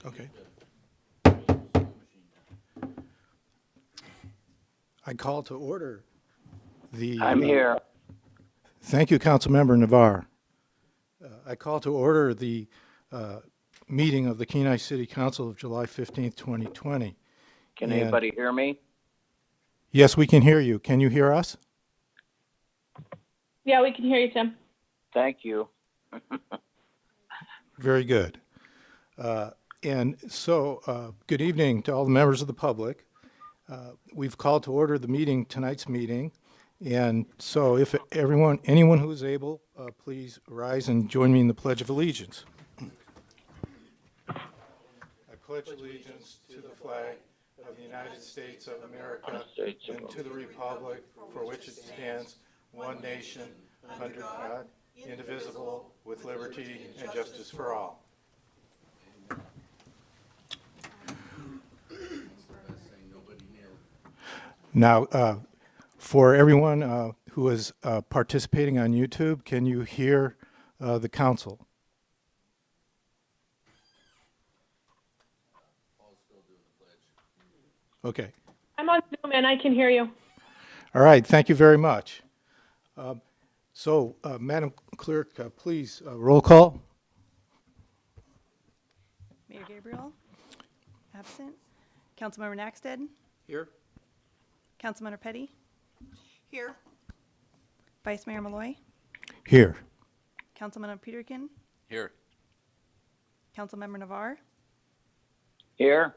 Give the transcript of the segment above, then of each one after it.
Okay. I call to order the... I'm here. Thank you, Councilmember Navarre. I call to order the meeting of the Kenai City Council of July 15th, 2020. Can And- anybody hear me? Yes, we can hear you. Can you hear us? Yeah, we can hear you, Tim. Thank you. Very good. Good evening to all the members of the public. We've called to order the meeting, tonight's meeting. And so if anyone who is able, please rise and join me in the Pledge of Allegiance. I pledge allegiance to the flag of the United States of America and to the republic for which it stands, one nation, under God, indivisible, with liberty and justice for all. Now, for everyone who is participating on YouTube, can you hear the council? Okay. I'm on Zoom and I can hear you. All right. Thank you very much. Madam Clerk, please roll call. Mayor Gabriel, absent. Councilmember Naxted, Here. Councilmember Petty, Here. Vice Mayor Malloy, Here. Councilmember Peterkin, Here. Councilmember Navarre, Here?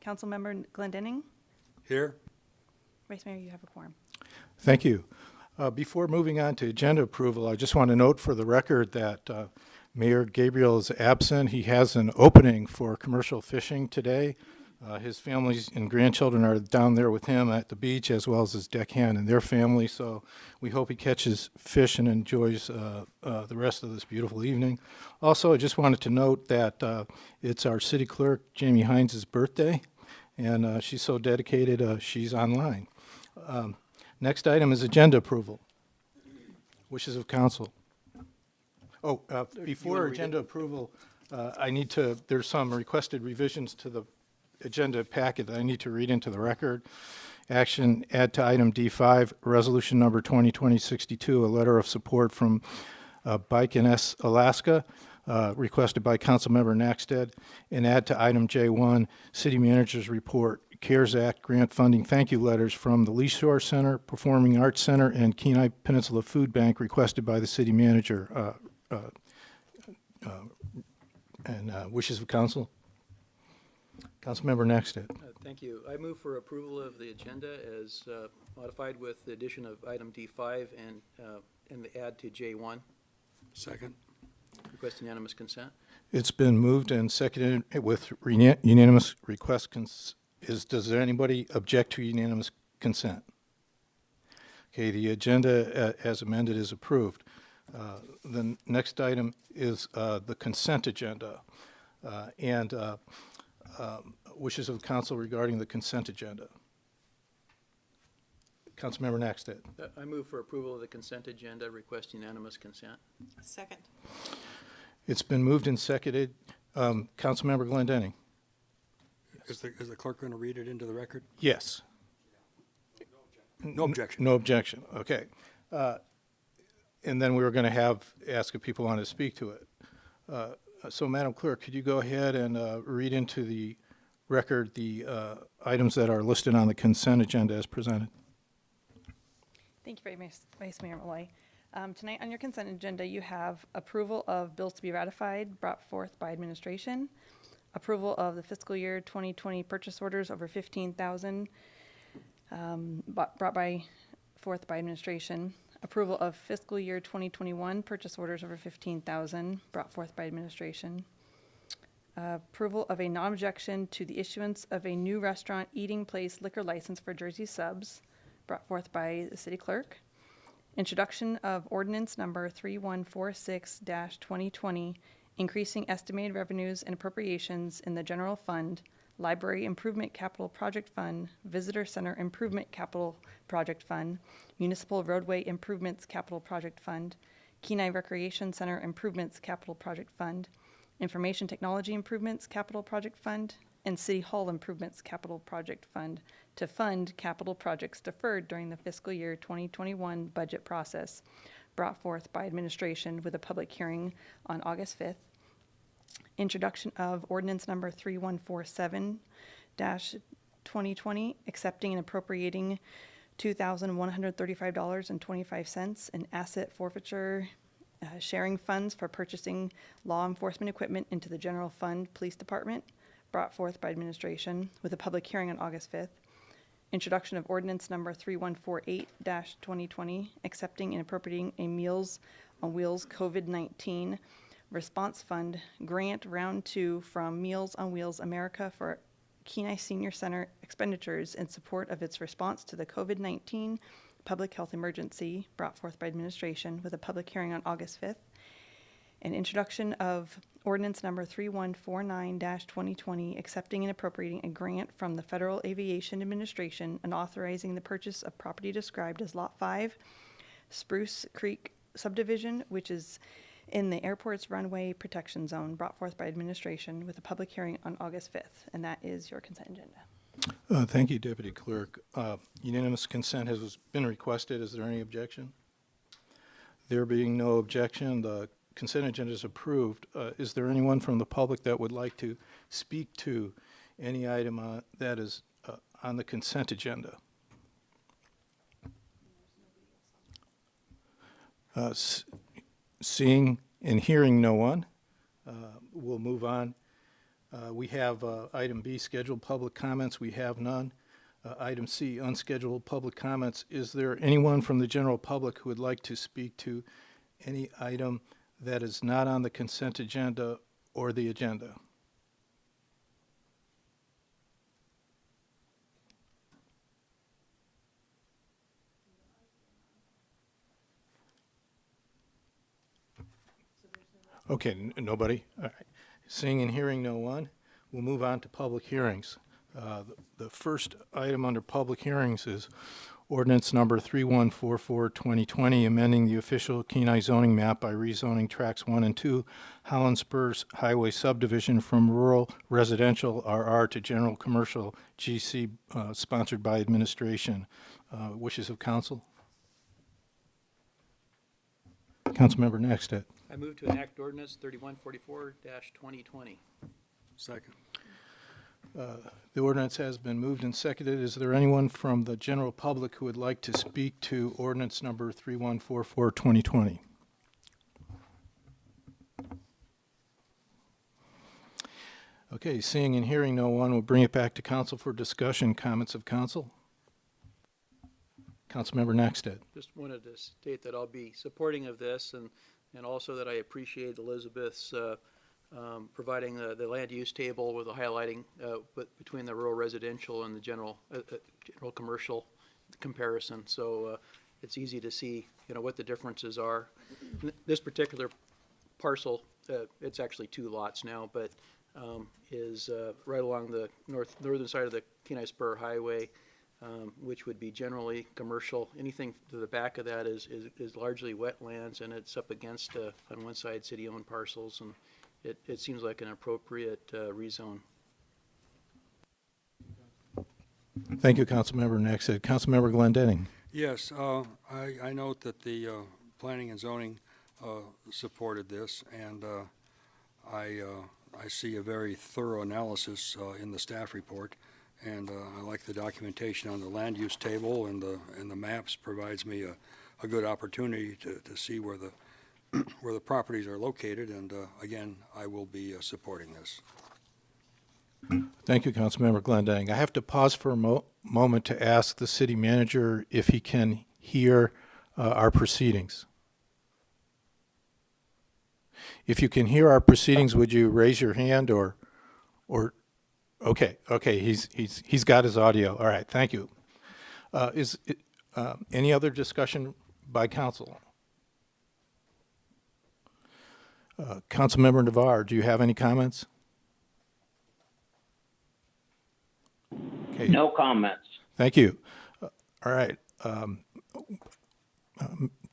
Councilmember Glendenning. Here. Vice Mayor, you have a quorum. Thank you. Before moving on to agenda approval, I just want to note for the record that Mayor Gabriel is absent. He has an opening for commercial fishing today. His families and grandchildren are down there with him at the beach, as well as his deckhand and their family. So we hope he catches fish and enjoys the rest of this beautiful evening. Also, I just wanted to note that it's our city clerk, Jamie Hines' birthday, and she's so dedicated, she's online. Next item is agenda approval. Wishes of council. Oh, before agenda approval, there's some requested revisions to the agenda packet that I need to read into the record. Action, add to item D5, resolution number 2020-62, a letter of support from Bike and S Alaska, requested by Councilmember Naxted, and add to item J1, City Manager's Report, CARES Act grant funding thank you letters from the Lee Shore Center, Performing Arts Center, and Kenai Peninsula Food Bank, requested by the City Manager. Wishes of council. Councilmember Naxted. Thank you. I move for approval of the agenda as modified with the addition of item D5 and the add to J1. Second. Request unanimous consent. It's been moved and seconded with unanimous request. Does anybody object to unanimous consent? Okay, the agenda as amended is approved. The next item is the consent agenda and wishes of the council regarding the consent agenda. Councilmember Naxted. I move for approval of the consent agenda. Request unanimous consent. Second. It's been moved and seconded. Councilmember Glendenning. Is the clerk going to read it into the record? Yes. No objection. No objection. Okay. And then we were going to ask if people want to speak to it. So, Madam Clerk, could you go ahead and read into the record the items that are listed on the consent agenda as presented? Thank you very much, Vice Mayor Malloy. Tonight on your consent agenda, you have approval of bills to be ratified brought forth by administration, approval of the fiscal year 2020 purchase orders over $15,000 brought forth by administration, approval of fiscal year 2021 purchase orders over $15,000 brought forth by administration, approval of a non-objection to the issuance of a new restaurant eating place liquor license for Jersey Subs brought forth by the city clerk, introduction of ordinance number 3146-2020, increasing estimated revenues and appropriations in the general fund, Library Improvement Capital Project Fund, Visitor Center Improvement Capital Project Fund, Municipal Roadway Improvements Capital Project Fund, Kenai Recreation Center Improvements Capital Project Fund, Information Technology Improvements Capital Project Fund, and City Hall Improvements Capital Project Fund to fund capital projects deferred during the fiscal year 2021 budget process, brought forth by administration with a public hearing on August 5th. Introduction of ordinance number 3147-2020, accepting and appropriating $2,135.25 in asset forfeiture sharing funds for purchasing law enforcement equipment into the general fund police department, brought forth by administration with a public hearing on August 5th. Introduction of ordinance number 3148-2020, accepting and appropriating a Meals on Wheels COVID-19 Response Fund Grant Round 2 from Meals on Wheels America for Kenai Senior Center expenditures in support of its response to the COVID-19 public health emergency, brought forth by administration with a public hearing on August 5th. An introduction of ordinance number 3149-2020, accepting and appropriating a grant from the Federal Aviation Administration and authorizing the purchase of property described as Lot 5, Spruce Creek subdivision, which is in the airport's runway protection zone, brought forth by administration with a public hearing on August 5th. And that is your consent agenda. Thank you, Deputy Clerk. Unanimous consent has been requested. Is there any objection? There being no objection, the consent agenda is approved. Is there anyone from the public that would like to speak to any item that is on the consent agenda? Seeing and hearing no one, we'll move on. We have item B, scheduled public comments. We have none. Item C, unscheduled public comments. Is there anyone from the general public who would like to speak to any item that is not on the consent agenda or the agenda? Okay, nobody? All right. Seeing and hearing no one, we'll move on to public hearings. The first item under public hearings is ordinance number 3144-2020, amending the official Kenai zoning map by rezoning tracts 1 and 2, Holland Spurs Highway subdivision from rural residential RR to general commercial GC, sponsored by administration. Wishes of council? Councilmember Nextet. I move to enact ordinance 3144-2020. Second. The ordinance has been moved and seconded. Is there anyone from the general public who would like to speak to ordinance number 3144-2020? Okay, seeing and hearing no one, we'll bring it back to council for discussion. Comments of council? Councilmember Nextet. Just wanted to state that I'll be supporting of this, and also that I appreciate Elizabeth's providing the land use table with the highlighting between the rural residential and the general commercial comparison. So it's easy to see, what the differences are. This particular parcel, it's actually 2 lots now, but is right along the northern side of the Kenai Spur Highway, which would be generally commercial. Anything to the back of that is largely wetlands, and it's up against, on one side, city-owned parcels, and it seems like an appropriate rezone. Thank you, Councilmember Nextet. Councilmember Glendenning. Yes, I note that the planning and zoning supported this, and I see a very thorough analysis in the staff report, and I like the documentation on the land use table, and the maps provides me a good opportunity to see where the where the properties are located, and again, I will be supporting this. Thank you, Councilmember Glendenning. I have to pause for a moment to ask the city manager if he can hear our proceedings. If you can hear our proceedings, would you raise your hand or okay, he's got his audio. All right, thank you. Is any other discussion by council? Councilmember Navarre, do you have any comments? Okay. No comments. Thank you. All right.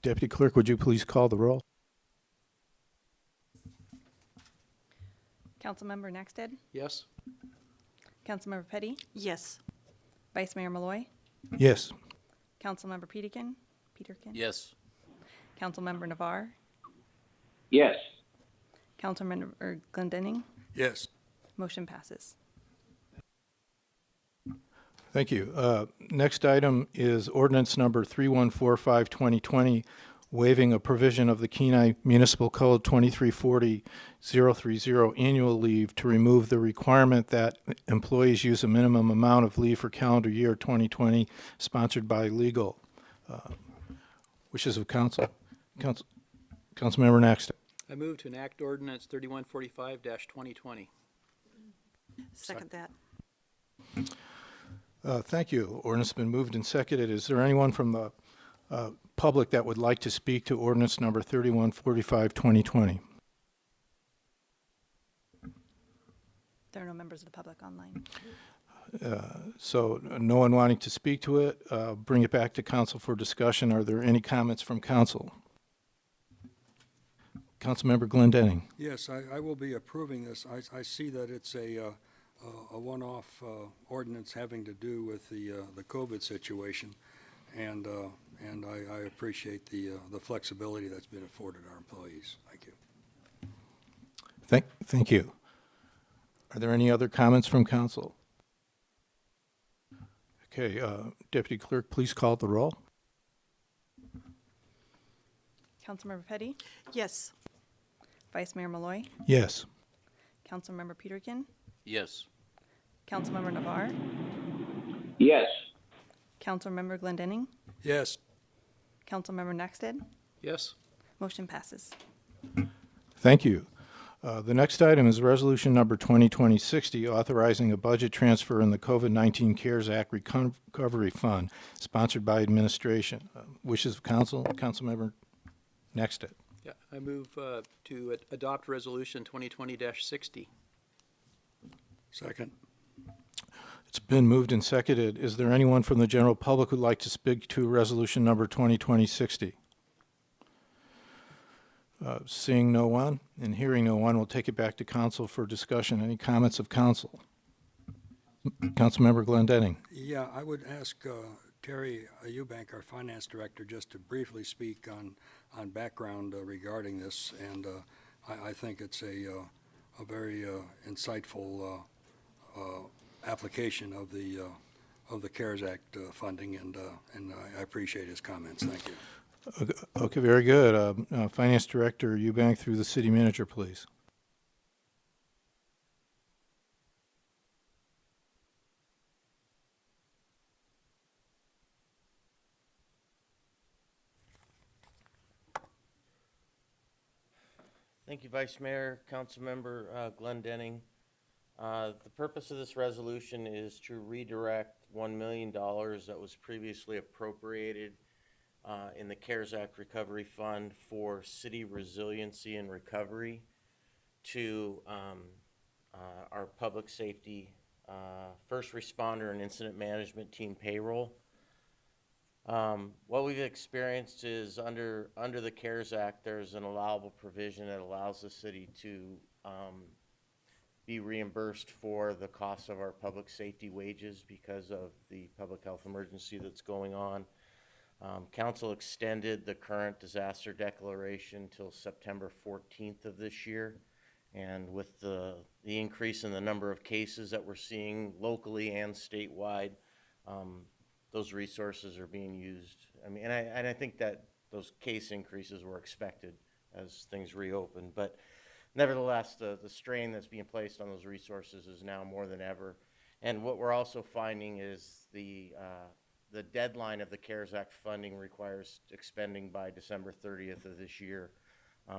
Deputy Clerk, would you please call the roll? Councilmember Nexted, Yes? Councilmember Petty, Yes. Vice Mayor Malloy, Yes. Councilmember Peterkin, Yes. Councilmember Navarre, yes, Councilmember Glendening. Yes. Motion passes. Thank you. Next item is ordinance number 3145, 2020, waiving a provision of the Kenai Municipal Code 2340-030 annual leave to remove the requirement that employees use a minimum amount of leave for calendar year 2020, sponsored by legal. Wishes of council. Councilmember Next. I move to enact ordinance 3145-2020. Second that. Thank you. Ordinance has been moved and seconded. Is there anyone from the public that would like to speak to ordinance number 3145, 2020? There are no members of the public online. So no one wanting to speak to it, bring it back to council for discussion. Are there any comments from council? Councilmember Glendening. Yes, I will be approving this. I see that it's a one-off ordinance having to do with the COVID situation, and I appreciate the flexibility that's been afforded our employees. Thank you. Thank you. Are there any other comments from council? Okay, Deputy Clerk, please call the roll. Councilmember Petty, Yes. Vice Mayor Malloy, Yes. Councilmember Peterkin, Yes. Councilmember Navarre, yes, Councilmember Glendening, Yes. Councilmember Nexted. Yes? Motion passes. Thank you. The next item is resolution number 2020-60, authorizing a budget transfer in the COVID-19 CARES Act Recovery Fund, sponsored by administration. Wishes of council. Councilmember Nexted. Yeah, I move to adopt resolution 2020-60. Second. It's been moved and seconded. Is there anyone from the general public who'd like to speak to resolution number 2020-60? Seeing no one and hearing no one, we'll take it back to council for discussion. Any comments of council? Councilmember Glendening. Yeah, I would ask Terry Eubank, our finance director, just to briefly speak on background regarding this, and I think it's a very insightful application of the CARES Act funding, and I appreciate his comments. Thank you. Okay, very good. Finance Director Eubank through the City Manager, please. Thank you, Vice Mayor, Councilmember Glendening. The purpose of this resolution is to redirect $1 million that was previously appropriated in the CARES Act Recovery Fund for city resiliency and recovery to our public safety, first responder and incident management team payroll. What we've experienced is under the CARES Act, there's an allowable provision that allows the city to be reimbursed for the cost of our public safety wages because of the public health emergency that's going on. Council extended the current disaster declaration till September 14th of this year. And with the increase in the number of cases that we're seeing locally and statewide, those resources are being used. I mean, and I think that those case increases were expected as things reopen. But nevertheless, the strain that's being placed on those resources is now more than ever. And what we're also finding is the deadline of the CARES Act funding requires expending by December 30th of this year.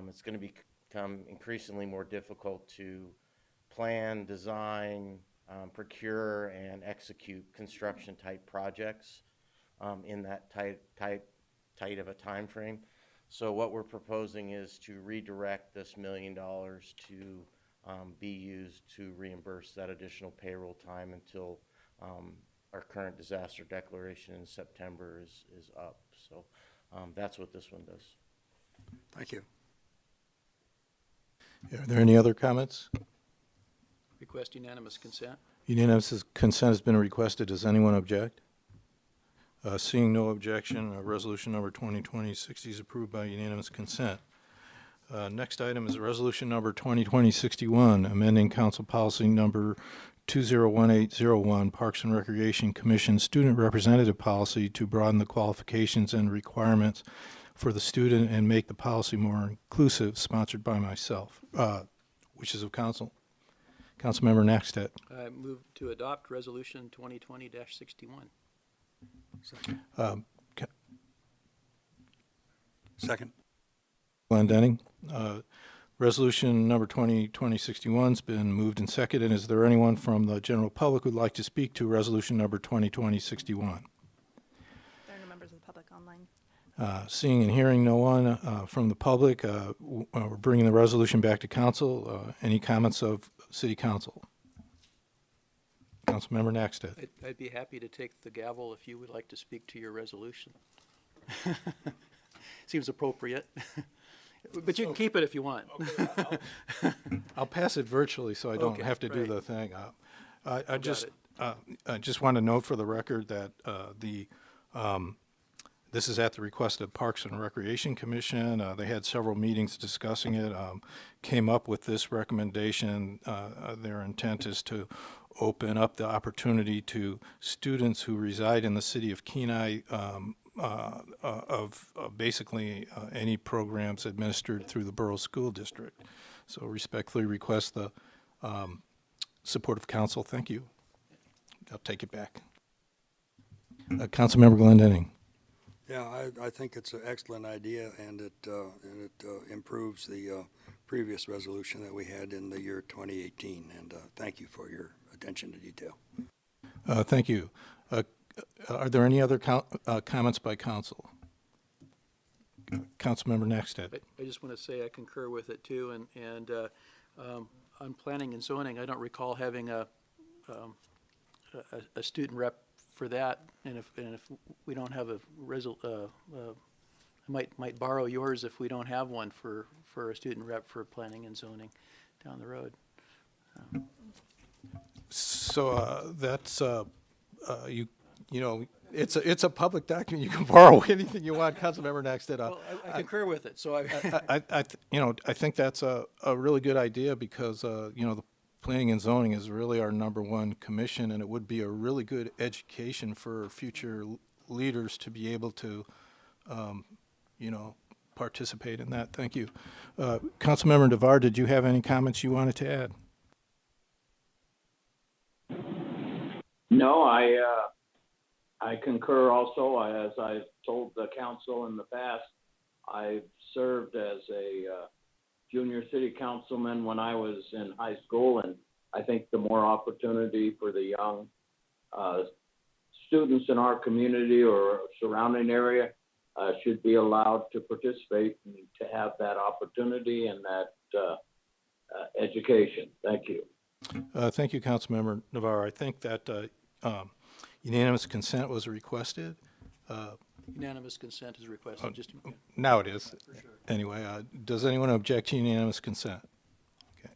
It's going to become increasingly more difficult to plan, design, procure, and execute construction type projects in that tight of a time frame. So what we're proposing is to redirect this $1 million to be used to reimburse that additional payroll time until our current disaster declaration in September is up. So that's what this one does. Thank you. Are there any other comments? Request unanimous consent. Unanimous consent has been requested. Does anyone object? Seeing no objection, resolution number 2020-60 is approved by unanimous consent. Next item is resolution number 2020-61, amending council policy number 201801, Parks and Recreation Commission student representative policy to broaden the qualifications and requirements for the student and make the policy more inclusive, sponsored by myself. Wishes of council. Councilmember Naxtet. I move to adopt Resolution 2020-61. Second. Ca- Second. Glenn Denning. Resolution number 2020-61 has been moved and seconded. Is there anyone from the general public who'd like to speak to resolution number 2020-61? There are no members of the public online. Seeing and hearing no one from the public, we're bringing the resolution back to council. Any comments of city council? Councilmember Naxtet. I'd be happy to take the gavel if you would like to speak to your resolution. Seems appropriate. But you can keep it if you want. I'll pass it virtually so I don't Okay, have to do right. the thing. I got just want to note for the record that this is at the request of Parks and Recreation Commission. They had several meetings discussing it, came up with this recommendation. Their intent is to open up the opportunity to students who reside in the city of Kenai of basically any programs administered through the Borough School District. So respectfully request the support of council. Thank you. I'll take it back. Councilmember Glendenning. Yeah, I think it's an excellent idea, and it improves the previous resolution that we had in the year 2018. And thank you for your attention to detail. Thank you. Are there any other comments by council? Councilmember Naxtet. I just want to say I concur with it too, and on planning and zoning, I don't recall having a student rep for that, and if we don't have a I might borrow yours if we don't have one for a student rep for planning and zoning down the road. So that's you know, it's a public document. You can borrow anything you want, Councilmember Naxtet. Well, I concur with it, so I think that's a really good idea because the planning and zoning is really our number one commission, and it would be a really good education for future leaders to be able to participate in that. Thank you. Councilmember Navar, did you have any comments you wanted to add? No, I concur also. As I've told the council in the past, I've served as a junior city councilman when I was in high school, and I think the more opportunity for the young students in our community or surrounding area should be allowed to participate and to have that opportunity and that education. Thank you. Thank you, Councilmember Navarro. I think that unanimous consent was requested. unanimous consent is requested. Just Now it is. for sure. Anyway, does anyone object to unanimous consent? Okay.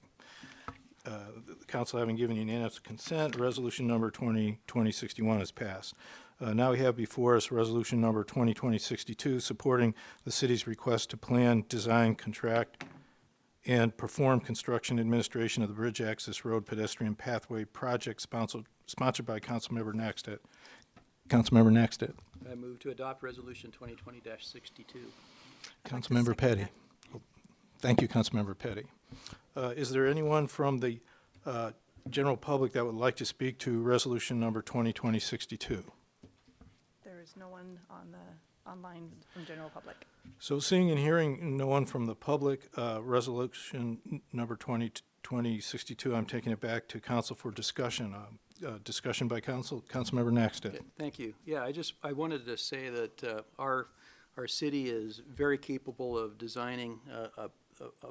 The council having given unanimous consent, resolution number 2020-61 is passed. Now we have before us resolution number 2020-62, supporting the city's request to plan, design, contract, and perform construction administration of the Bridge Access Road Pedestrian Pathway Project sponsored by Councilmember Naxtet. Councilmember Naxtet. I move to adopt Resolution 2020-62. Councilmember Petty. Thank you, Councilmember Petty. Is there anyone from the general public that would like to speak to resolution number 2020-62? There is no one online from general public. So seeing and hearing no one from the public, resolution number 2020-62, I'm taking it back to council for discussion. Discussion by council. Councilmember Naxtet. Thank you. Yeah, I wanted to say that our city is very capable of designing a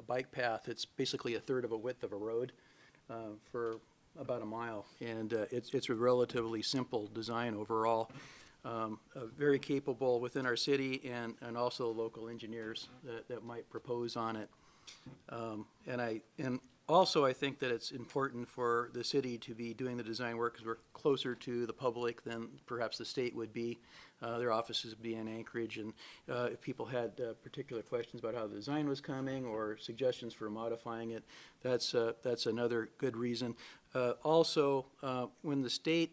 bike path. It's basically a third of a width of a road for about a mile, and it's a relatively simple design overall. Very capable within our city and also local engineers that might propose on it. And Also, I think that it's important for the city to be doing the design work because we're closer to the public than perhaps the state would be. Their offices would be in Anchorage, and if people had particular questions about how the design was coming or suggestions for modifying it, that's another good reason. Also, when the state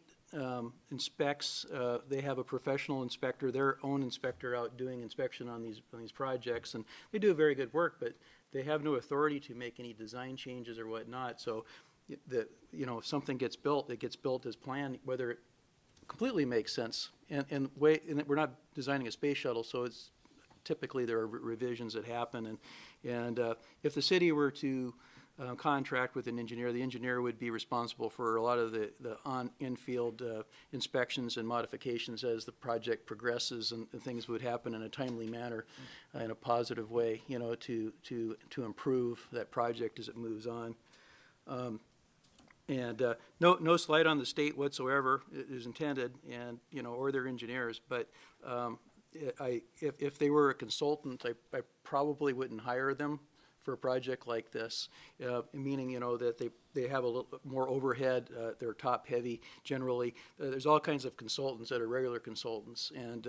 inspects, they have a professional inspector, their own inspector out doing inspection on these projects, and they do very good work, but they have no authority to make any design changes or whatnot. So if something gets built, it gets built as planned, whether it completely makes sense. And we're not designing a space shuttle, so it's typically there are revisions that happen. And if the city were to contract with an engineer, the engineer would be responsible for a lot of the in-field inspections and modifications as the project progresses, and things would happen in a timely manner, in a positive way, to improve that project as it moves on. No slight on the state whatsoever is intended, and or their engineers. But if they were a consultant, I probably wouldn't hire them for a project like this, meaning that they have a little more overhead. They're top heavy generally. There's all kinds of consultants that are regular consultants, and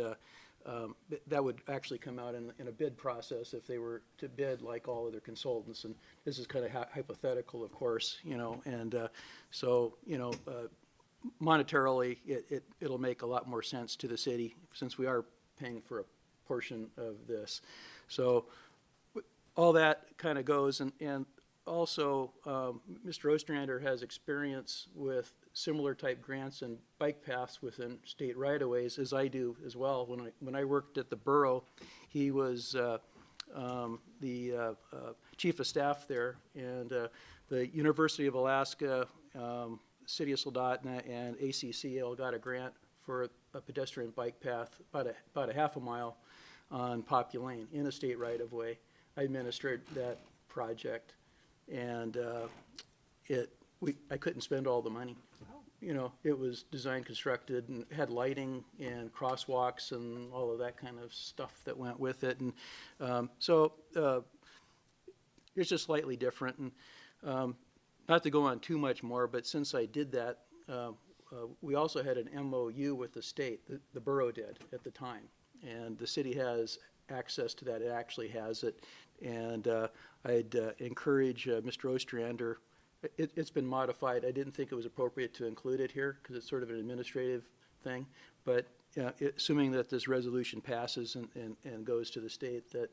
that would actually come out in a bid process if they were to bid like all other consultants. And this is kind of hypothetical, of course, so monetarily it'll make a lot more sense to the city since we are paying for a portion of this. So all that kind of goes, and also Mr. Ostrander has experience with similar type grants and bike paths within state right-of-ways, as I do as well. When I worked at the borough, he was the chief of staff there, and the University of Alaska, City of Soldotna, and ACCL got a grant for a pedestrian bike path about a half a mile on Poppy Lane in a state right-of-way. I administered that project, and I couldn't spend all the money. It was designed, constructed, and had lighting and crosswalks and all of that kind of stuff that went with it. And so it's just slightly different. And not to go on too much more, but since I did that, we also had an MOU with the state, the borough did at the time. And the city has access to that. It actually has it. And I'd encourage Mr. Ostrander. It's been modified. I didn't think it was appropriate to include it here because it's sort of an administrative thing. But assuming that this resolution passes and goes to the state, that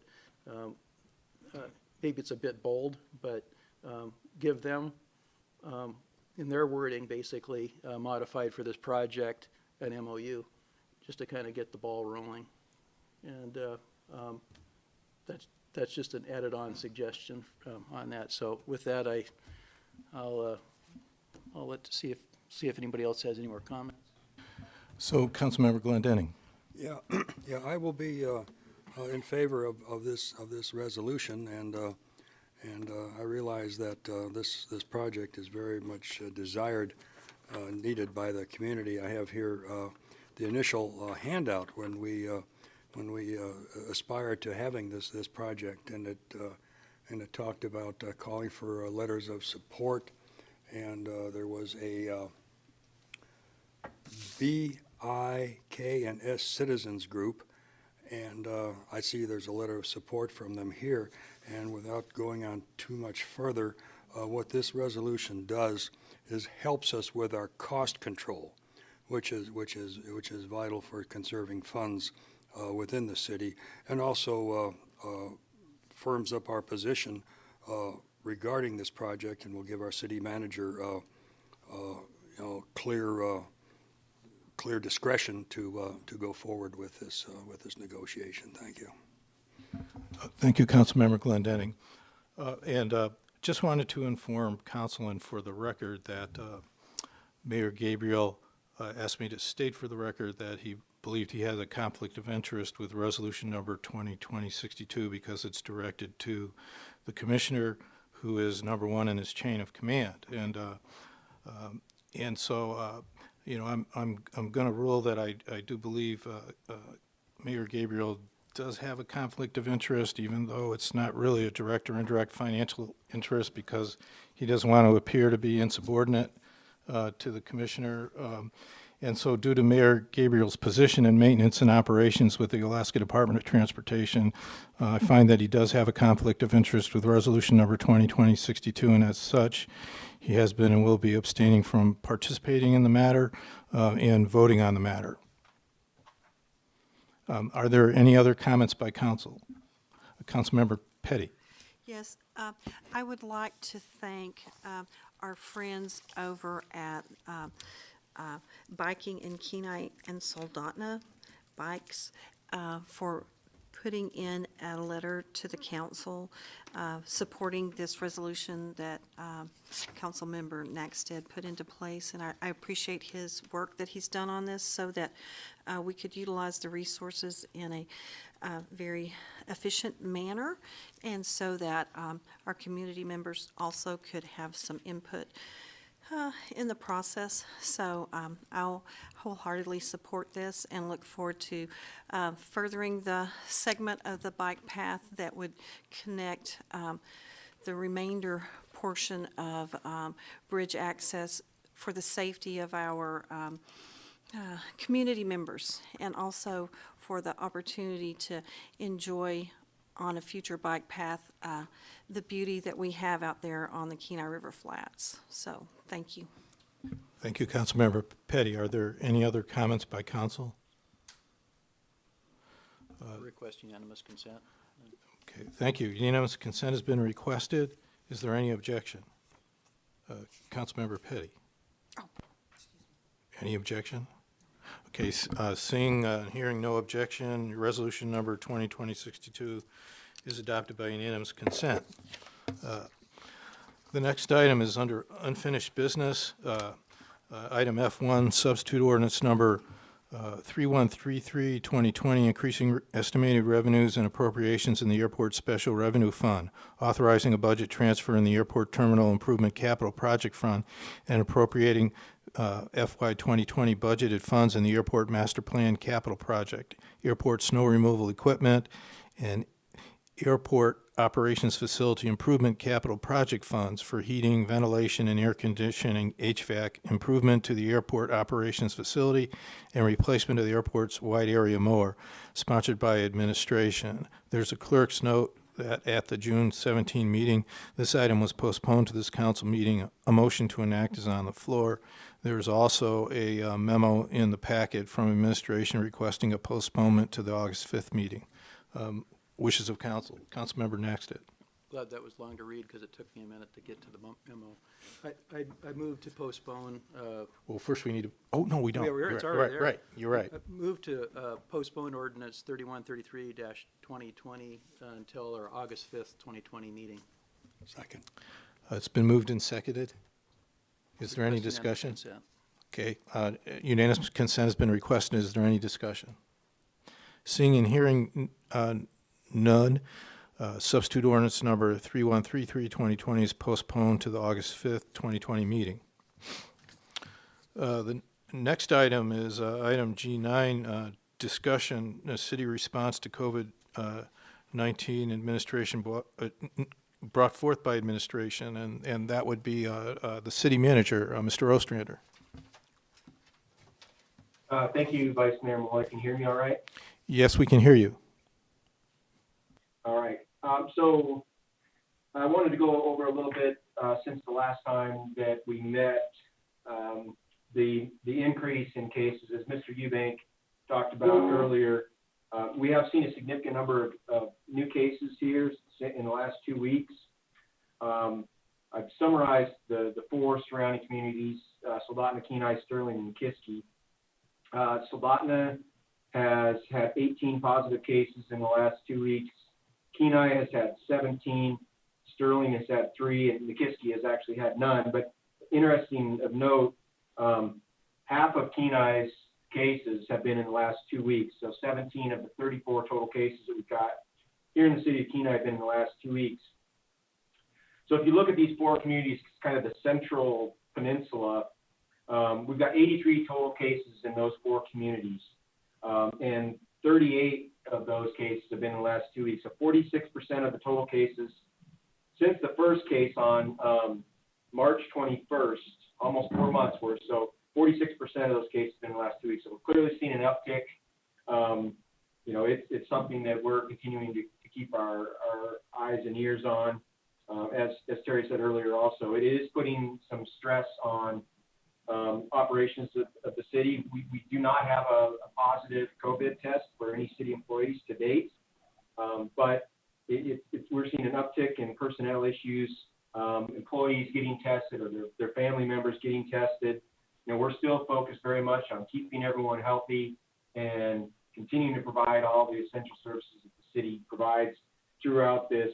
maybe it's a bit bold, but give them, in their wording, basically modified for this project, an MOU, just to kind of get the ball rolling. And that's just an added-on suggestion on that. So with that, I'll see if anybody else has any more comments. So, Councilmember Glendenning. Yeah, yeah, I will be in favor of this resolution, and I realize that this project is very much desired, needed by the community. I have here the initial handout when we aspired to having this project, and it talked about calling for letters of support, and there was a BIK&S citizens group, and I see there's a letter of support from them here. And without going on too much further, what this resolution does is helps us with our cost control, which is vital for conserving funds within the city, and also firms up our position regarding this project, and will give our city manager clear discretion to go forward with this negotiation. Thank you. Thank you, Councilmember Glendenning. And just wanted to inform council and for the record that Mayor Gabriel asked me to state for the record that he believed he has a conflict of interest with resolution number 2020-62 because it's directed to the commissioner who is number one in his chain of command. And so I'm going to rule that I do believe Mayor Gabriel does have a conflict of interest, even though it's not really a direct or indirect financial interest, because he doesn't want to appear to be insubordinate to the commissioner. And so due to Mayor Gabriel's position in maintenance and operations with the Alaska Department of Transportation, I find that he does have a conflict of interest with resolution number 2020-62, and as such, he has been and will be abstaining from participating in the matter and voting on the matter. Are there any other comments by council? Councilmember Petty. Yes, I would like to thank our friends over at Biking in Kenai and Soldotna Bikes for putting in a letter to the council supporting this resolution that Councilmember Naxted put into place. And I appreciate his work that he's done on this so that we could utilize the resources in a very efficient manner, and so that our community members also could have some input in the process. So I'll wholeheartedly support this and look forward to furthering the segment of the bike path that would connect the remainder portion of bridge access for the safety of our community members, and also for the opportunity to enjoy on a future bike path the beauty that we have out there on the Kenai River Flats. So, thank you. Thank you, Councilmember Petty. Are there any other comments by council? Request unanimous consent. Okay, thank you. Unanimous consent has been requested. Is there any objection? Councilmember Petty. Any objection? Okay, seeing and hearing no objection, resolution number 2020-62 is adopted by unanimous consent. The next item is under unfinished business. Item F1, substitute ordinance number 3133-2020, increasing estimated revenues and appropriations in the Airport Special Revenue Fund, authorizing a budget transfer in the Airport Terminal Improvement Capital Project Fund, and appropriating FY 2020 budgeted funds in the Airport Master Plan Capital Project, Airport Snow Removal Equipment, and Airport Operations Facility Improvement Capital Project Funds for heating, ventilation, and air conditioning HVAC improvement to the Airport Operations Facility and replacement of the airport's wide area mower, sponsored by administration. There's a clerk's note that at the June 17 meeting, this item was postponed to this council meeting. A motion to enact is on the floor. There's also a memo in the packet from administration requesting a postponement to the August 5th meeting. Wishes of council. Councilmember Naxted. Glad that was long to read because it took me a minute to get to the memo. I moved to postpone. Well, first we need to, oh, no, we don't. Yeah, it's You're already right, there. right, you're right. Move to postpone ordinance 3133-2020 until our August 5th, 2020 meeting. Second. It's been moved and seconded. Is there any Request unanimous discussion? consent. Okay, unanimous consent has been requested. Is there any discussion? Seeing and hearing none, substitute ordinance number 3133-2020 is postponed to the August 5th, 2020 meeting. The next item is item G9, discussion, city response to COVID-19 administration brought forth by administration, and that would be the city manager, Mr. Ostrander. Thank you, Vice Mayor Malloy. Can you hear me all right? Yes, we can hear you. All right. So I wanted to go over a little bit since the last time that we met, the increase in cases, as Mr. Eubank talked about earlier. We have seen a significant number of new cases here in the last 2 weeks. I've summarized the four surrounding communities, Soldotna, Kenai, Sterling, and Kiski. Soldotna has had 18 positive cases in the last 2 weeks. Kenai has had 17, Sterling has had 3, and Nikiski has actually had none. But interesting of note, half of Kenai's cases have been in the last 2 weeks. So 17 of the 34 total cases that we've got here in the city of Kenai have been in the last 2 weeks. So if you look at these four communities, kind of the central peninsula, we've got 83 total cases in those four communities. And 38 of those cases have been in the last 2 weeks. So 46% of the total cases since the first case on March 21st, almost 4 months worth. So 46% of those cases have been in the last 2 weeks. So we're clearly seeing an uptick. You know, it's something that we're continuing to keep our eyes and ears on. As Terry said earlier also, it is putting some stress on operations of the city. We do not have a positive COVID test for any city employees to date, but we're seeing an uptick in personnel issues, employees getting tested or their family members getting tested. You know, we're still focused very much on keeping everyone healthy and continuing to provide all the essential services that the city provides throughout this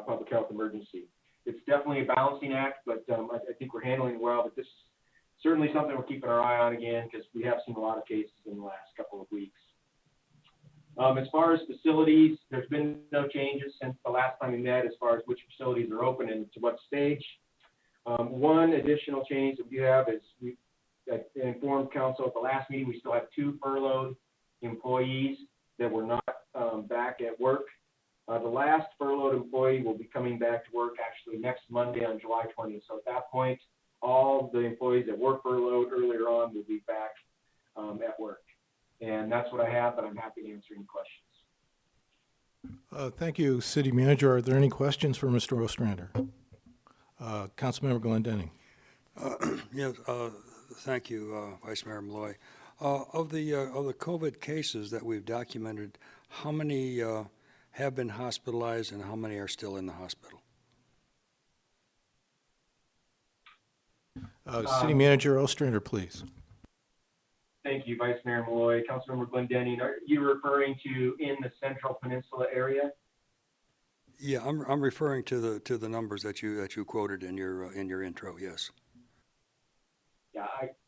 public health emergency. It's definitely a balancing act, but I think we're handling it well. But this is certainly something we're keeping our eye on again because we have seen a lot of cases in the last couple of weeks. As far as facilities, there's been no changes since the last time we met as far as which facilities are open and to what stage. One additional change that we have is we informed council at the last meeting, we still have 2 furloughed employees that were not back at work. The last furloughed employee will be coming back to work actually next Monday on July 20th. So at that point, all the employees that were furloughed earlier on will be back at work. And that's what I have, but I'm happy to answer any questions. Thank you, City Manager. Are there any questions for Mr. Ostrander? Councilmember Glendenning. Yes, thank you, Vice Mayor Malloy. Of the COVID cases that we've documented, how many have been hospitalized and how many are still in the hospital? City Manager Ostrander, please. Thank you, Vice Mayor Malloy. Councilmember Glendenning, are you referring to in the Central Peninsula area? Yeah, I'm referring to the numbers that you quoted in your intro. Yes. Yeah,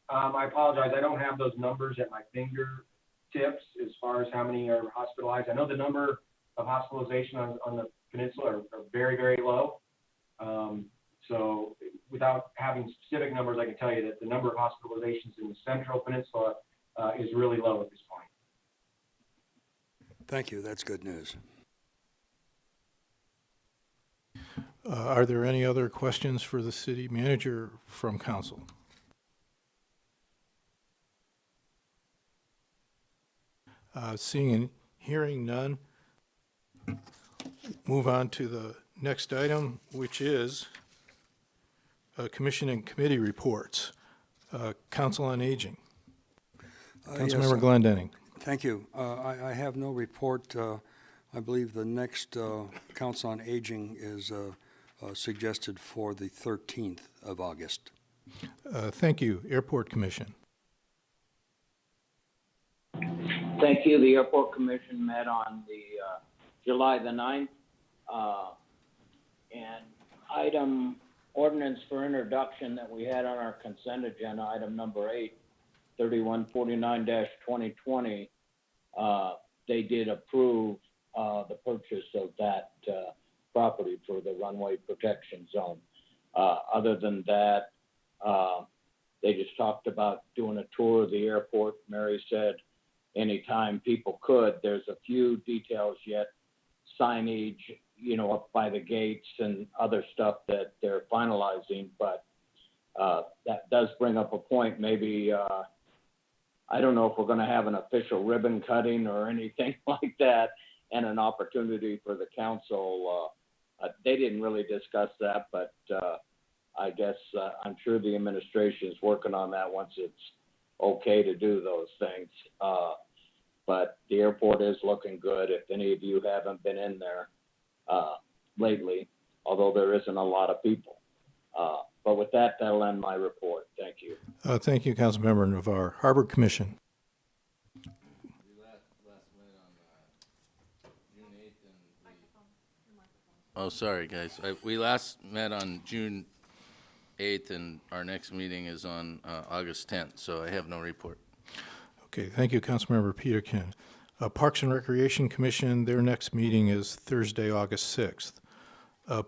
I apologize. I don't have those numbers at my fingertips as far as how many are hospitalized. I know the number of hospitalization on the peninsula are very, very low. So without having specific numbers, I can tell you that the number of hospitalizations in the Central Peninsula is really low at this point. Thank you. That's good news. Are there any other questions for the City Manager from Council? Seeing and hearing none, move on to the next item, which is Commission and Committee reports. Council on Aging. Councilmember Glendenning. Thank you. I have no report. I believe the next Council on Aging is suggested for the 13th of August. Thank you. Airport Commission. Thank you. The Airport Commission met on the July the 9th. And item ordinance for introduction that we had on our consent agenda, item number 8, 3149-2020, they did approve the purchase of that property for the runway protection zone. Other than that, they just talked about doing a tour of the airport. Mary said anytime people could. There's a few details yet, signage, you know, up by the gates and other stuff that they're finalizing, but that does bring up a point. Maybe, I don't know if we're going to have an official ribbon cutting or anything like that, and an opportunity for the council. They didn't really discuss that, but I guess I'm sure the administration is working on that once it's okay to do those things. But the airport is looking good. If any of you haven't been in there lately, although there isn't a lot of people. But with that, that'll end my report. Thank you. Thank you, Councilmember Navarre. Harbor Commission. Oh, sorry, guys. We last met on June 8th, and our next meeting is on August 10th, so I have no report. Okay, thank you, Councilmember Peterkin. Parks and Recreation Commission, their next meeting is Thursday, August 6th.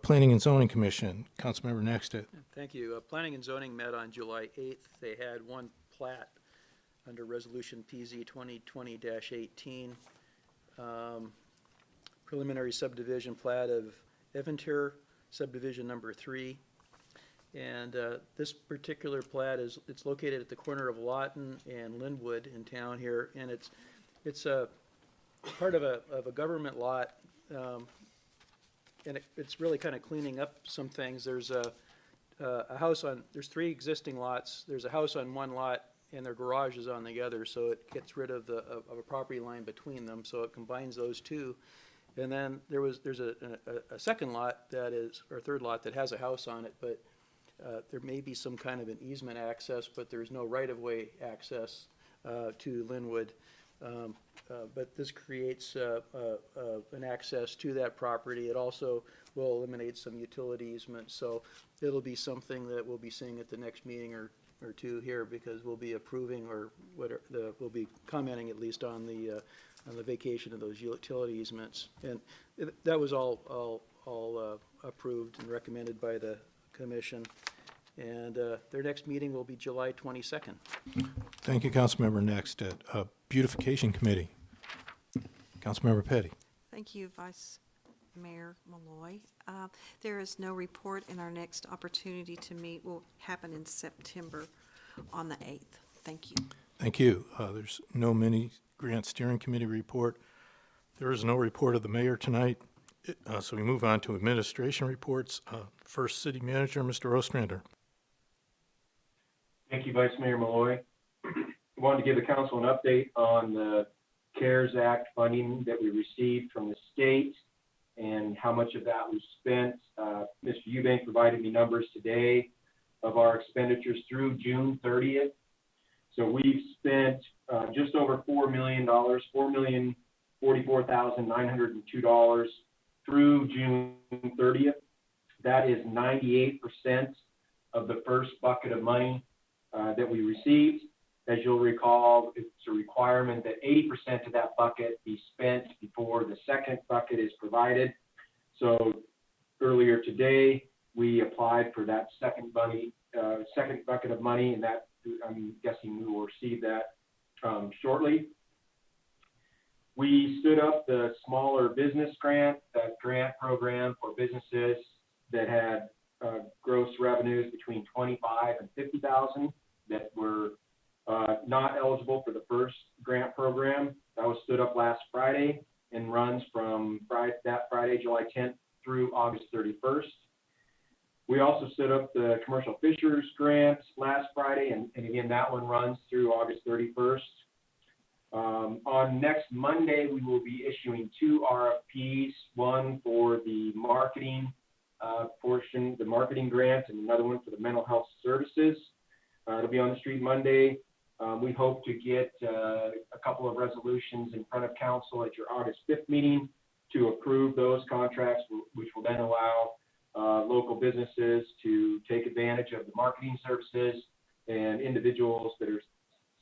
Planning and Zoning Commission, Councilmember Nexted. Thank you. Planning and Zoning met on July 8th. They had one plat under Resolution PZ 2020-18, preliminary subdivision plat of Eventyr, subdivision number 3. And this particular plat it's located at the corner of Lawton and Linwood in town here, and it's a part of a government lot, and it's really kind of cleaning up some things. There's a house there's 3 existing lots. There's a house on one lot, and their garage is on the other, so it gets rid of a property line between them, so it combines those 2. And then there's a second lot or third lot that has a house on it, but there may be some kind of an easement access, but there's no right-of-way access to Linwood. But this creates an access to that property. It also will eliminate some utility easements, so it'll be something that we'll be seeing at the next meeting or 2 here, because we'll be approving, or we'll be commenting at least on the vacation of those utility easements. And that was all approved and recommended by the commission. And their next meeting will be July 22nd. Thank you, Councilmember. Next, at Beautification Committee, Councilmember Petty. Thank you, Vice Mayor Malloy. There is no report, and our next opportunity to meet will happen in September on the 8th. Thank you. Thank you. There's no mini grant steering committee report. There is no report of the mayor tonight, so we move on to administration reports. First, City Manager, Mr. Ostrander. Thank you, Vice Mayor Malloy. I wanted to give the council an update on the CARES Act funding that we received from the state and how much of that was spent. Mr. Eubank provided me numbers today of our expenditures through June 30th. So we've spent just over $4 million, $4,044,902 through June 30th. That is 98% of the first bucket of money that we received. As you'll recall, it's a requirement that 80% of that bucket be spent before the second bucket is provided. So earlier today, we applied for that second bucket of money, and that, I'm guessing we will receive that shortly. We stood up the smaller business grant, that grant program for businesses that had gross revenues between $25,000 and $50,000 that were not eligible for the first grant program. That was stood up last Friday and runs from that Friday, July 10th through August 31st. We also stood up the commercial fishers grant last Friday, and again, that one runs through August 31st. On next Monday, we will be issuing 2 RFPs, one for the marketing portion, the marketing grant, and another one for the mental health services. It'll be on the street Monday. We hope to get a couple of resolutions in front of council at your August 5th meeting to approve those contracts, which will then allow local businesses to take advantage of the marketing services and individuals that are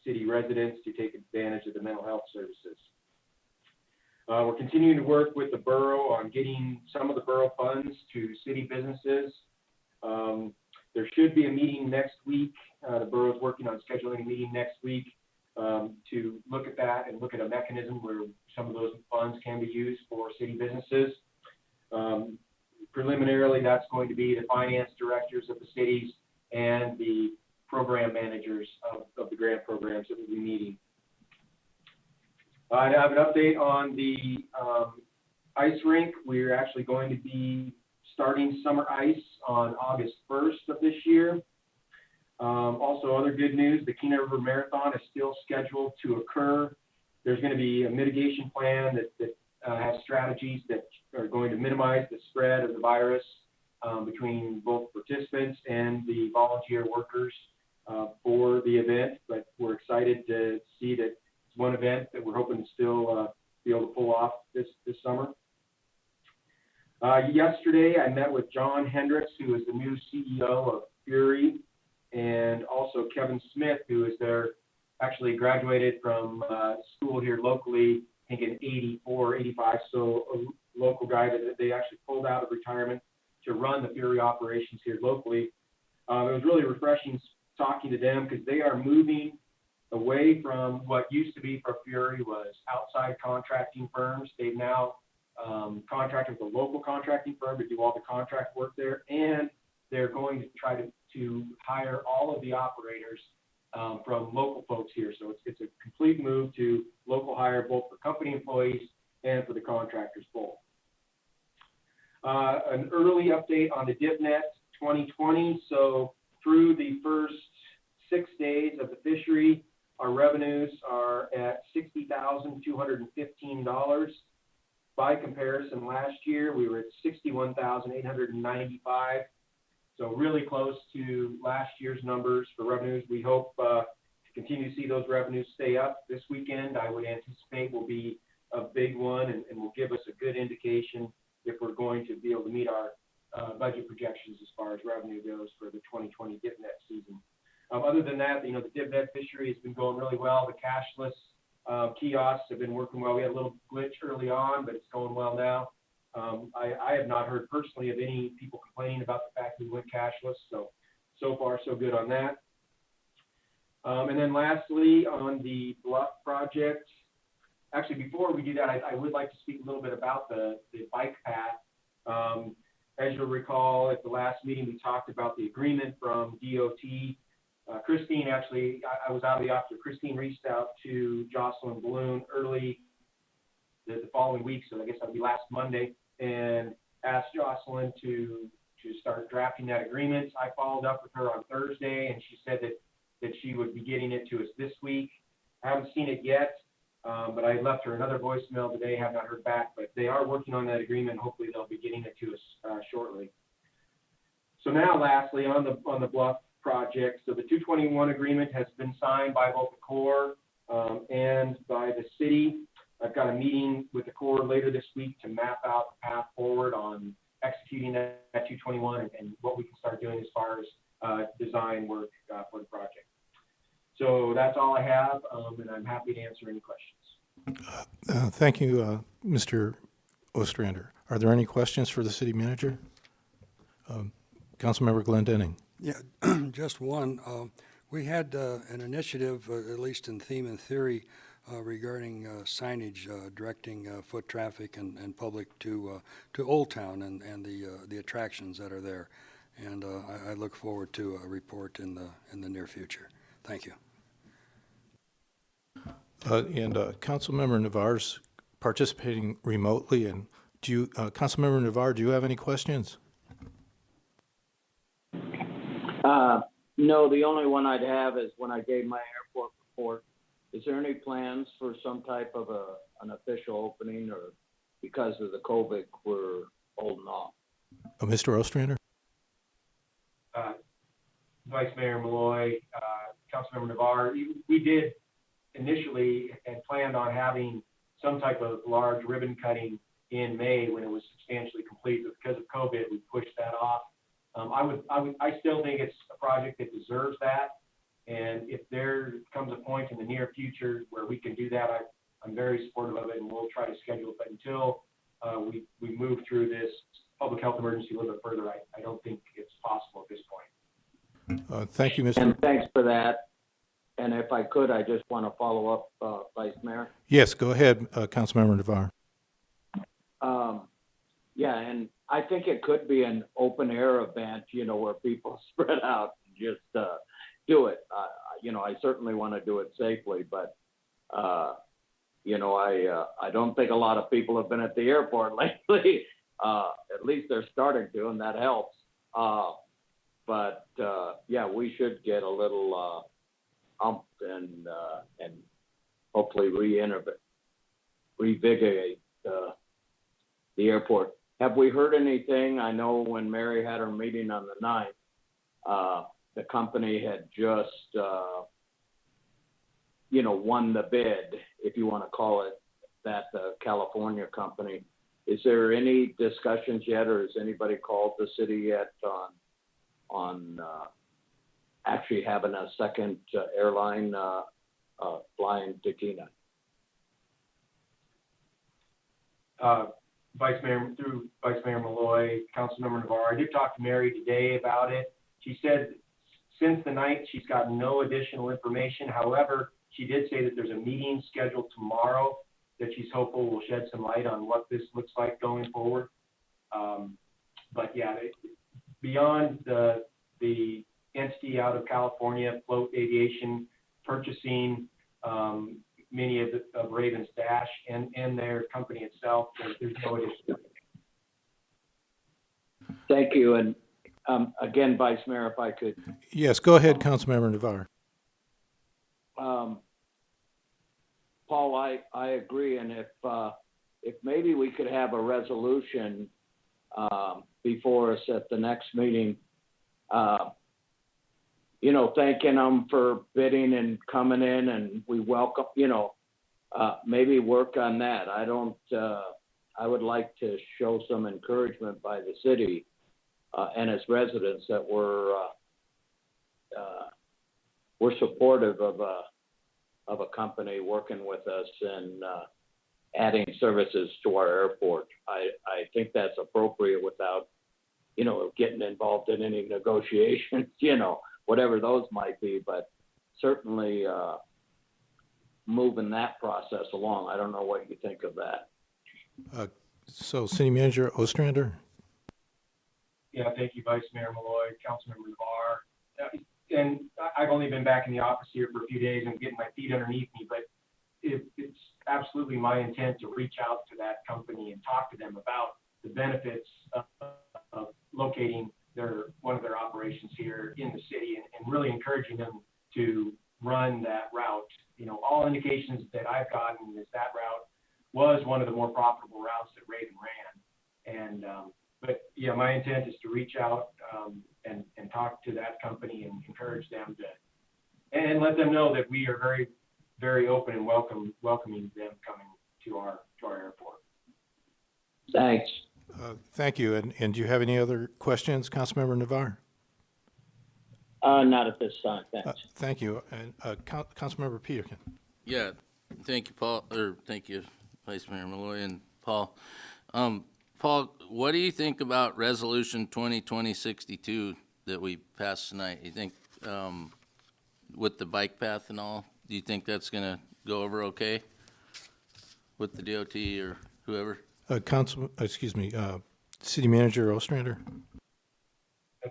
city residents to take advantage of the mental health services. We're continuing to work with the borough on getting some of the borough funds to city businesses. There should be a meeting next week. The borough is working on scheduling a meeting next week to look at that and look at a mechanism where some of those funds can be used for city businesses. Preliminarily, that's going to be the finance directors of the cities and the program managers of the grant programs that we'll be meeting. I have an update on the ice rink. We're actually going to be starting summer ice on August 1st of this year. Also, other good news, the Kena River Marathon is still scheduled to occur. There's going to be a mitigation plan that has strategies that are going to minimize the spread of the virus between both participants and the volunteer workers for the event. But we're excited to see that it's one event that we're hoping to still be able to pull off this summer. Yesterday, I met with John Hendricks, who is the new CEO of Fury, and also Kevin Smith, who is actually graduated from school here locally, I think in 84, 85, so a local guy that they actually pulled out of retirement to run the Fury operations here locally. It was really refreshing talking to them because they are moving away from what used to be for Fury was outside contracting firms. They've now contracted with a local contracting firm to do all the contract work there, and they're going to try to hire all of the operators from local folks here. So it's a complete move to local hire, both for company employees and for the contractors both. An early update on the DipNet 2020. So through the first 6 days of the fishery, our revenues are at $60,215. By comparison, last year we were at $61,895. So really close to last year's numbers for revenues. We hope to continue to see those revenues stay up. This weekend, I would anticipate will be a big one and will give us a good indication if we're going to be able to meet our budget projections as far as revenue goes for the 2020 DipNet season. Other than that, the DipNet fishery has been going really well. The cashless kiosks have been working well. We had a little glitch early on, but it's going well now. I have not heard personally of any people complaining about the fact we went cashless, so far so good on that. And then lastly, on the Bluff project, actually before we do that, I would like to speak a little bit about the bike path. As you'll recall, at the last meeting, we talked about the agreement from DOT. Christine, actually, I was out of the office. Christine reached out to Jocelyn Balloon early the following week, so I guess that would be last Monday, and asked Jocelyn to start drafting that agreement. I followed up with her on Thursday, and she said that she would be getting it to us this week. I haven't seen it yet, but I left her another voicemail today, have not heard back, but they are working on that agreement. Hopefully they'll be getting it to us shortly. So now lastly, on the Bluff project, so the 221 agreement has been signed by both the Corps and by the city. I've got a meeting with the Corps later this week to map out the path forward on executing that 221 and what we can start doing as far as design work for the project. So that's all I have, and I'm happy to answer any questions. Thank you, Mr. Ostrander. Are there any questions for the city manager? Councilmember Glendenning. Yeah, just one. We had an initiative, at least in theme and theory, regarding signage directing foot traffic and public to Old Town and the attractions that are there. And I look forward to a report in the near future. Thank you. And Councilmember Navarre's participating remotely. And Councilmember Navarre, do you have any questions? No, the only one I'd have is when I gave my airport report, is there any plans for some type of an official opening, or because of the COVID, we're holding off? Mr. Ostrander? Vice Mayor Malloy, Councilmember Navarre, we did initially had planned on having some type of large ribbon cutting in May when it was substantially complete, but because of COVID, we pushed that off. I still think it's a project that deserves that. And if there comes a point in the near future where we can do that, I'm very supportive of it, and we'll try to schedule it. But until we move through this public health emergency a little bit further, I don't think it's possible at this point. Thank you, Mr. And thanks for that. And if I could, I just want to follow up, Vice Mayor. Yes, go ahead, Councilmember Navarre. Yeah, and I think it could be an open air event, where people spread out and just do it. I certainly want to do it safely, but I don't think a lot of people have been at the airport lately. At least they're starting to, and that helps. But yeah, we should get a little umped and hopefully revigorate the airport. Have we heard anything? I know when Mary had her meeting on the 9th, the company had just, won the bid, if you want to call it that, the California company. Is there any discussions yet, or has anybody called the city yet on actually having a second airline flying to Kenai? Through Vice Mayor Malloy, Councilmember Navarre, I did talk to Mary today about it. She said since the 9th, she's gotten no additional information. However, she did say that there's a meeting scheduled tomorrow that she's hopeful will shed some light on what this looks like going forward. But yeah, beyond the entity out of California, Float Aviation, purchasing many of Raven's Dash and their company itself, there's no additional. Thank you. And again, Vice Mayor, if I could, Yes, go ahead, Councilmember Navarre. Paul, I agree. And if maybe we could have a resolution before us at the next meeting, you know, thanking them for bidding and coming in, and we welcome, you know, maybe work on that. I would like to show some encouragement by the city and its residents that we're supportive of a company working with us and adding services to our airport. I think that's appropriate without, you know, getting involved in any negotiations, you know, whatever those might be, but certainly moving that process along. I don't know what you think of that. So City Manager Ostrander? Yeah, thank you, Vice Mayor Malloy, Councilmember Navarre. And I've only been back in the office here for a few days and getting my feet underneath me, but it's absolutely my intent to reach out to that company and talk to them about the benefits of locating one of their operations here in the city and really encouraging them to run that route. You know, all indications that I've gotten is that route was one of the more profitable routes that Raven ran. And, but yeah, my intent is to reach out and talk to that company and encourage them to, and let them know that we are very, very open and welcoming them coming to our airport. Thanks. Thank you. And do you have any other questions, Councilmember Navarre? Not at this time, thanks. Thank you. And Councilmember Peterkin. Yeah, thank you, Paul, or thank you, Vice Mayor Malloy and Paul. Paul, what do you think about Resolution 2020-62 that we passed tonight? You think, with the bike path and all, do you think that's gonna go over okay with the DOT or whoever? City Manager Ostrander.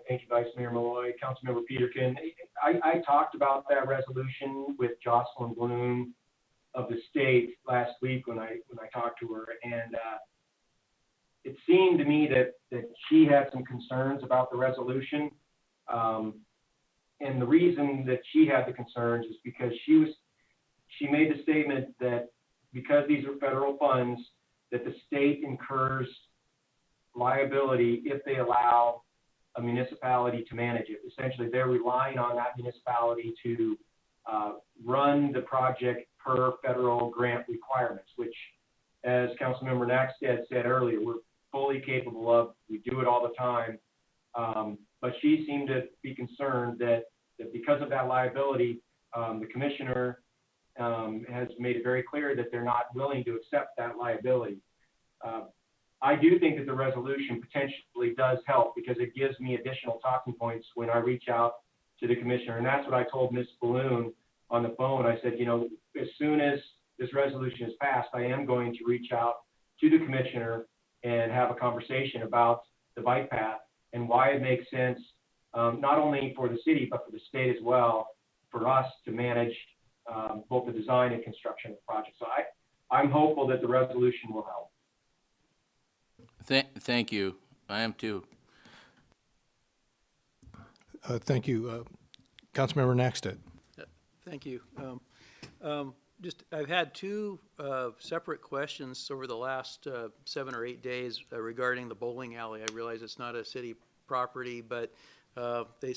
Thank you, Vice Mayor Malloy. Councilmember Peterkin. I talked about that resolution with Jocelyn Bloom of the state last week when I talked to her, and it seemed to me that she had some concerns about the resolution. And the reason that she had the concerns is because she made the statement that because these are federal funds, that the state incurs liability if they allow a municipality to manage it. Essentially, they're relying on that municipality to run the project per federal grant requirements, which, as Councilmember Nackstead said earlier, we're fully capable of. We do it all the time. But she seemed to be concerned that because of that liability, the commissioner has made it very clear that they're not willing to accept that liability. I do think that the resolution potentially does help because it gives me additional talking points when I reach out to the commissioner. And that's what I told Ms. Balloon on the phone. I said, you know, as soon as this resolution is passed, I am going to reach out to the commissioner and have a conversation about the bike path and why it makes sense, not only for the city, but for the state as well, for us to manage both the design and construction of the project. So I'm hopeful that the resolution will help. Thank you. I am too. Thank you. Councilmember Nackstead. Thank you. I've had two separate questions over the last 7 or 8 days regarding the bowling alley. I realize it's not a city property, but they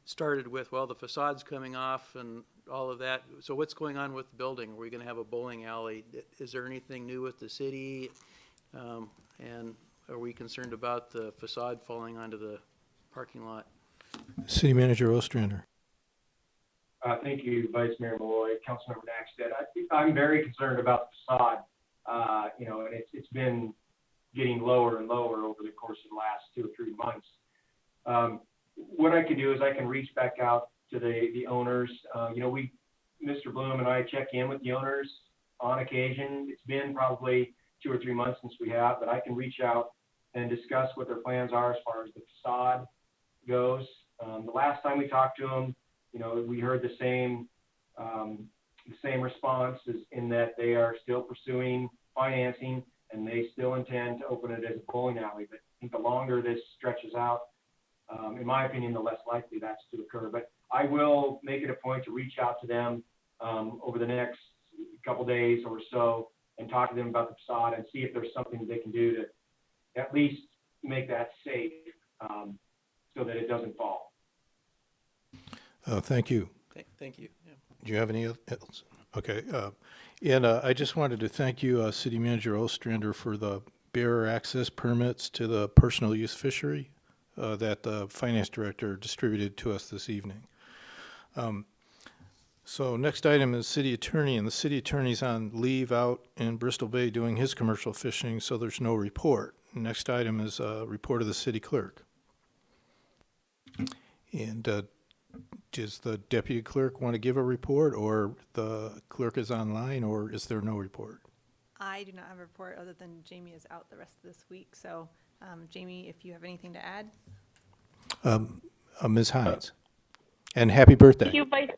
started with, well, the facade's coming off and all of that. So what's going on with the building? Are we going to have a bowling alley? Is there anything new with the city? And are we concerned about the facade falling onto the parking lot? City Manager Ostrander. Thank you, Vice Mayor Malloy, Councilmember Nackstead. I'm very concerned about the facade, and it's been getting lower and lower over the course of the last 2 or 3 months. What I can do is I can reach back out to the owners. Mr. Bloom and I check in with the owners on occasion. It's been probably 2 or 3 months since we have, but I can reach out and discuss what their plans are as far as the facade goes. The last time we talked to them, you know, we heard the same response is in that they are still pursuing financing and they still intend to open it as a bowling alley. But I think the longer this stretches out, in my opinion, the less likely that's to occur. But I will make it a point to reach out to them over the next couple days or so and talk to them about the facade and see if there's something they can do to at least make that safe so that it doesn't fall. Thank you. Thank you. Yeah. Do you have any else? Okay. And I just wanted to thank you, City Manager Ostrander, for the bearer access permits to the personal use fishery that the Finance Director distributed to us this evening. So next item is City Attorney, and the City Attorney's on leave out in Bristol Bay doing his commercial fishing, so there's no report. Next item is a report of the City Clerk. And does the Deputy Clerk want to give a report, or the Clerk is online, or is there no report? I do not have a report other than Jamie is out the rest of this week. So, Jamie, if you have anything to add. Ms. Hines. And happy birthday. Thank you, Vice Mayor.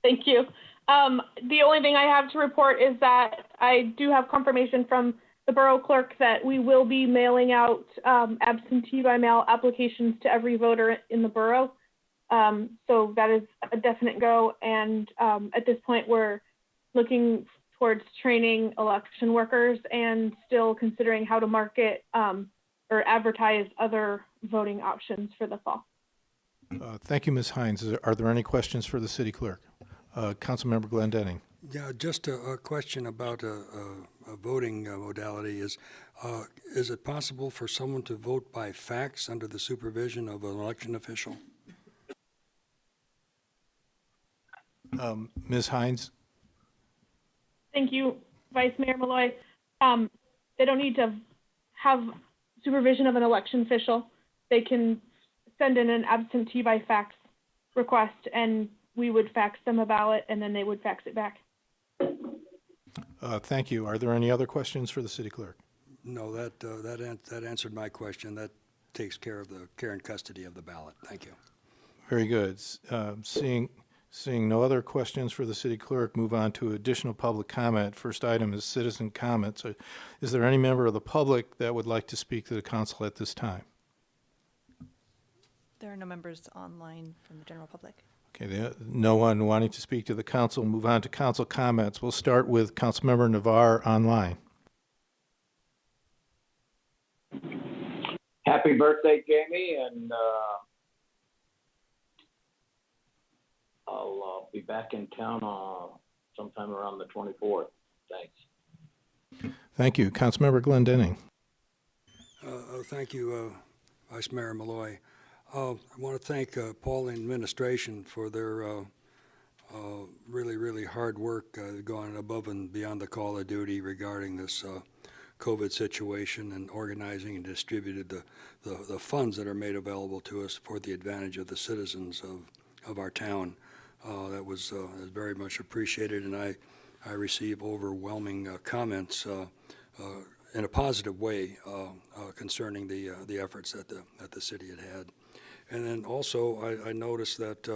Thank you. The only thing I have to report is that I do have confirmation from the borough clerk that we will be mailing out absentee by mail applications to every voter in the borough. So that is a definite go. And at this point, we're looking towards training election workers and still considering how to market or advertise other voting options for the fall. Thank you, Ms. Hines. Are there any questions for the City Clerk? Councilmember Glendenning. Yeah, just a question about a voting modality is it possible for someone to vote by fax under the supervision of an election official? Ms. Hines? Thank you, Vice Mayor Malloy. They don't need to have supervision of an election official. They can send in an absentee by fax request, and we would fax them a ballot, and then they would fax it back. Thank you. Are there any other questions for the City Clerk? No, that answered my question. That takes care of the care and custody of the ballot. Thank you. Very good. Seeing no other questions for the City Clerk, move on to additional public comment. First item is citizen comments. Is there any member of the public that would like to speak to the council at this time? There are no members online from the general public. Okay, no one wanting to speak to the council. Move on to council comments. We'll start with Councilmember Navarre online. Happy birthday, Jamie, and I'll be back in town sometime around the 24th. Thanks. Thank you. Councilmember Glendenning. Thank you, Vice Mayor Malloy. I want to thank Paul and administration for their really, really hard work going above and beyond the call of duty regarding this COVID situation and organizing and distributed the funds that are made available to us for the advantage of the citizens of our town. That was very much appreciated, and I receive overwhelming comments in a positive way concerning the efforts that the city had. And then also, I noticed that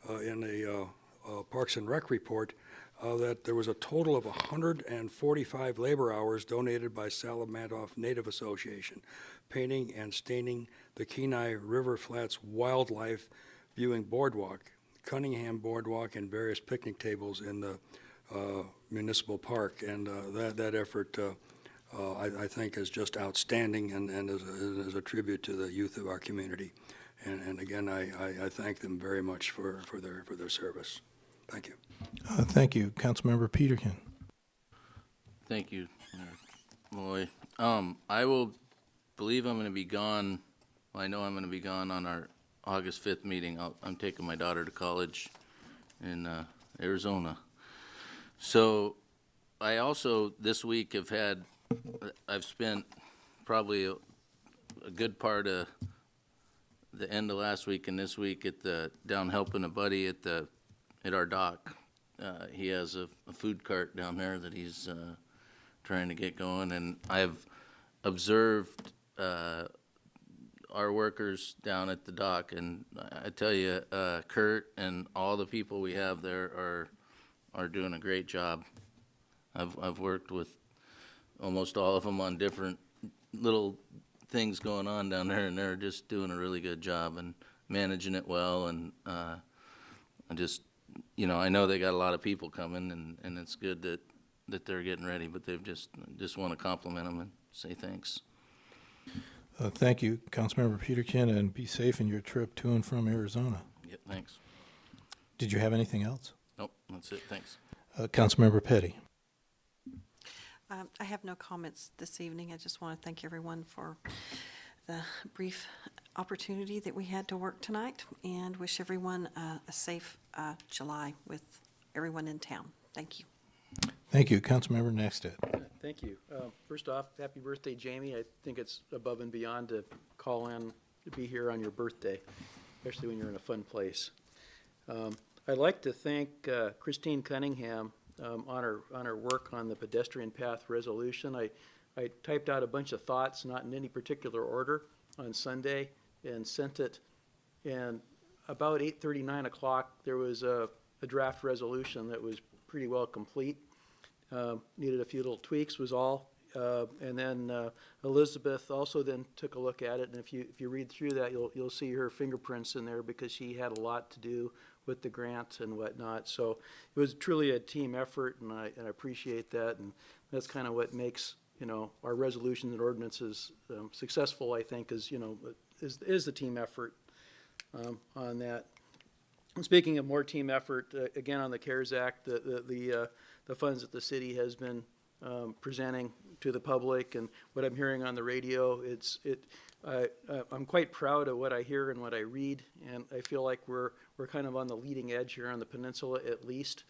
in a Parks and Rec report that there was a total of 145 labor hours donated by Salamantoff Native Association, painting and staining the Kenai River Flats Wildlife Viewing Boardwalk, Cunningham Boardwalk, and various picnic tables in the municipal park. And that effort, I think, is just outstanding and is a tribute to the youth of our community. And again, I thank them very much for their service. Thank you. Thank you. Councilmember Peterkin. Thank you, Malloy. I will believe I'm going to be gone. Well, I know I'm going to be gone on our August 5th meeting. I'm taking my daughter to college in Arizona. So I also this week I've spent probably a good part of the end of last week and this week down helping a buddy at the at our dock. He has a food cart down there that he's trying to get going, and I've observed our workers down at the dock, and I tell you, Kurt and all the people we have there are doing a great job. I've worked with almost all of them on different little things going on down there, and they're just doing a really good job and managing it well. And I just, I know they got a lot of people coming, and it's good that they're getting ready, but they've just want to compliment them and say thanks. Thank you, Councilmember Peterkin, and be safe in your trip to and from Arizona. Yep, thanks. Did you have anything else? Nope, that's it, thanks. Councilmember Petty. I have no comments this evening. I just want to thank everyone for the brief opportunity that we had to work tonight, and wish everyone a safe July with everyone in town. Thank you. Thank you, Councilmember Nexted. Thank you. First off, happy birthday, Jamie. I think it's above and beyond to call in to be here on your birthday, especially when you're in a fun place. I'd like to thank Christine Cunningham on her work on the pedestrian path resolution. I typed out a bunch of thoughts, not in any particular order, on Sunday and sent it. And about 8:30, 9 o'clock, there was a draft resolution that was pretty well complete. Needed a few little tweaks was all. And then Elizabeth also then took a look at it, and if you read through that, you'll see her fingerprints in there, because she had a lot to do with the grant and whatnot. So it was truly a team effort, and I appreciate that, and that's kind of what makes our resolutions and ordinances successful. I think is the team effort on that. And speaking of more team effort, again on the CARES Act, the funds that the city has been presenting to the public, and what I'm hearing on the radio, I'm quite proud of what I hear and what I read, and I feel like we're kind of on the leading edge here on the peninsula, at least,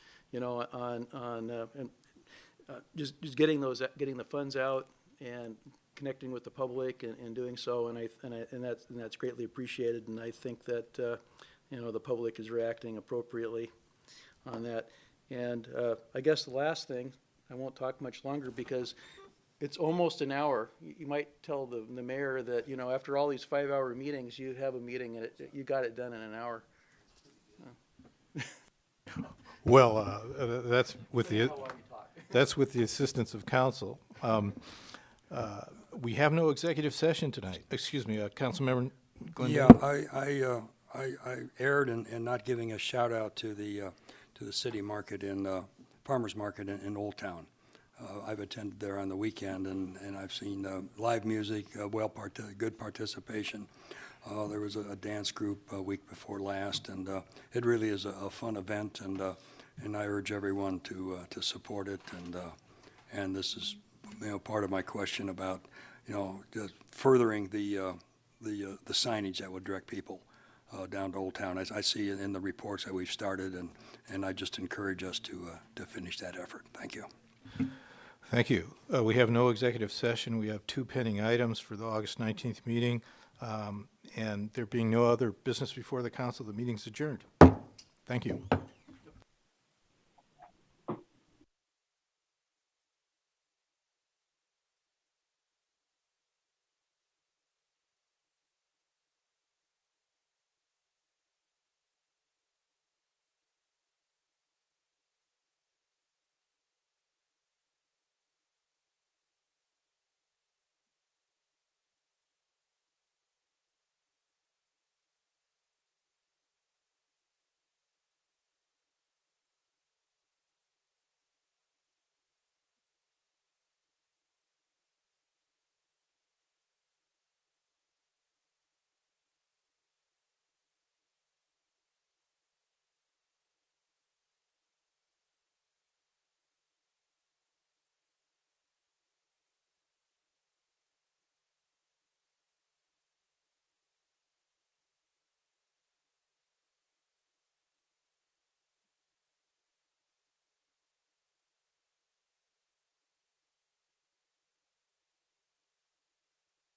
just getting the funds out and connecting with the public and doing so, and that's greatly appreciated, and I think that the public is reacting appropriately on that. And I guess the last thing, I won't talk much longer because it's almost an hour. You might tell the mayor that, after all these 5-hour meetings, you have a meeting and you got it done in an hour. Well, that's with the assistance of counsel. We have no executive session tonight. Excuse me, Councilmember Glendale. Yeah, I erred in not giving a shout out to the city market farmers market in Old Town. I've attended there on the weekend, and I've seen live music, good participation. There was a dance group a week before last, and it really is a fun event, and I urge everyone to support it. And this is part of my question about just furthering the signage that would direct people down to Old Town. I see it in the reports that we've started, and I just encourage us to finish that effort. Thank you. Thank you. We have no executive session. We have 2 pending items for the August 19th meeting, and there being no other business before the council, the meeting's adjourned. Thank you.